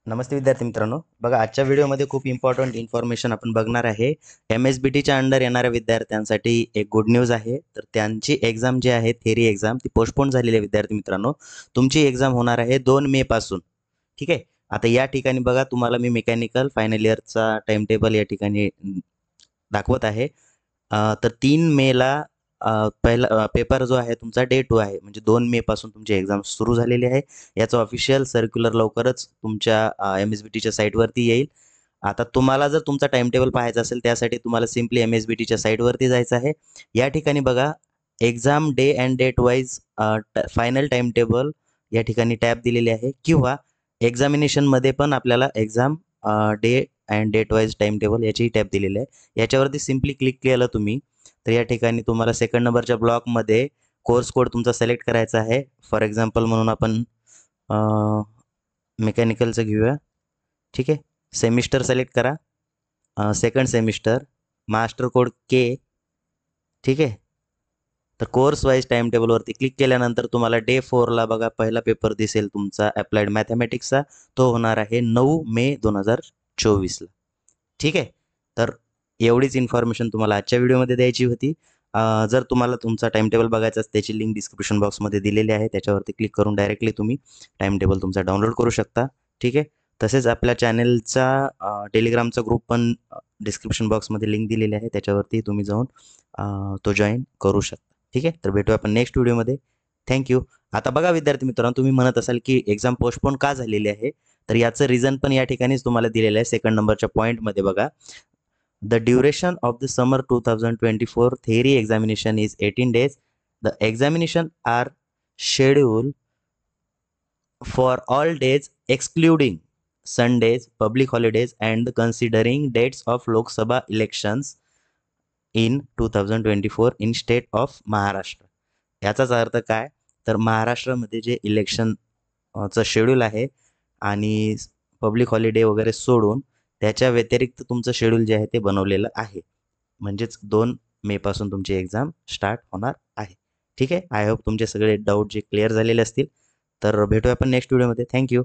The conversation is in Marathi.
नमस्ते विद्यार्थी मित्रांनो, बघा आजच्या व्हिडिओमध्ये खूप इम्पॉर्टंट इन्फॉर्मेशन आपण बघणार आहे. MSBTच्या अंडर येणाऱ्या विद्यार्थ्यांसाठी एक गुड न्यूज आहे. तर त्यांची एक्झाम जी आहे थेरी एक्झाम ती पोस्टपोन झालेली आहे विद्यार्थी मित्रांनो. तुमची एक्झाम होणार आहे 2 मे पासून. ठीक आहे. आता या ठिकाणी बघा तुम्हाला मी मेकॅनिकल फायनल इयरचा टाइम टेबल या ठिकाणी दाखवत आहे. तर 3 मेला पहिला पेपर जो आहे तुमचा डे 2 आहे. म्हणजे 2 मे पासून तुमची एक्झाम सुरू झालेली आहे. याचं ऑफिशियल सर्क्युलर लवकरच तुमच्या MSBTच्या साईटवरती येईल. आता तुम्हाला जर तुमचा टाइम टेबल पाहायचा असेल त्यासाठी तुम्हाला सिम्पली MSBTच्या साईटवरती जायचं आहे. या ठिकाणी बघा exam day and date wise final time table या ठिकाणी टॅब दिलेली आहे किंवा एक्झामिनेशनमध्ये पण आपल्याला exam day and date wise time table याचीही टॅब दिलेली आहे. याच्यावरती सिम्पली क्लिक केलं तुम्ही तर या ठिकाणी तुम्हाला सेकंड नंबरच्या ब्लॉकमध्ये कोर्स कोड तुमचा सिलेक्ट करायचा आहे. फॉर एक्झाम्पल म्हणून आपण मेकॅनिकलचं घेऊया. ठीक आहे. सेमिस्टर सिलेक्ट करा. सेकंड सेमिस्टर मास्टर कोड के. ठीक आहे. तर कोर्स वाईज टाइम टेबलवरती क्लिक केल्यानंतर तुम्हाला डे 4ला बघा पहिला पेपर दिसेल तुमचा अप्लाइड मॅथमॅटिक्सचा. तो होणार आहे 9 मे 2024ला. ठीक आहे. तर एवढीच इन्फॉर्मेशन तुम्हाला आजच्या व्हिडिओमध्ये द्यायची होती. जर तुम्हाला तुमचा टाइम टेबल बघायचा असेल त्याची लिंक डिस्क्रिप्शन बॉक्समध्ये दिलेली आहे. त्याच्यावरती क्लिक करून डायरेक्टली तुम्ही टाइम टेबल तुमचा डाउनलोड करू शकता. ठीक आहे. तसेच आपल्या चॅनलचा टेलिग्रामचा ग्रुप पण डिस्क्रिप्शन बॉक्समध्ये लिंक दिलेली आहे. त्याच्यावरती तुम्ही जाऊन तो जॉईन करू शकता. ठीक आहे. तर भेटूया आपण नेक्स्ट व्हिडिओमध्ये. थँक्यू. आता बघा विद्यार्थी मित्रांनो, तुम्ही म्हणत असाल की एक्झाम पोस्टपोन का झालेली आहे? तर याचं रिझन पण या ठिकाणीच तुम्हाला दिलेलं आहे. सेकंड नंबरच्या पॉईंटमध्ये बघा. The duration of the summer 2024 theory examination is 18 days. The examination are scheduled for all days excluding Sundays, public holidays, and considering dates of Lok Sabha elections in 2024 in state of Maharashtra. याचाच अर्थ काय? तर महाराष्ट्रामध्ये जे इलेक्शनचं शेड्यूल आहे आणि पब्लिक हॉलिडे वगैरे सोडून त्याच्या व्यतिरिक्त तुमचं शेड्यूल जे आहे ते बनवलेलं आहे. म्हणजेच 2 मे पासून तुमची एक्झाम स्टार्ट होणार आहे. ठीक आहे. आय होप तुमचे सगळे डाऊट जे क्लिअर झालेले असतील. तर भेटूया आपण नेक्स्ट व्हिडिओमध्ये. थँक्यू.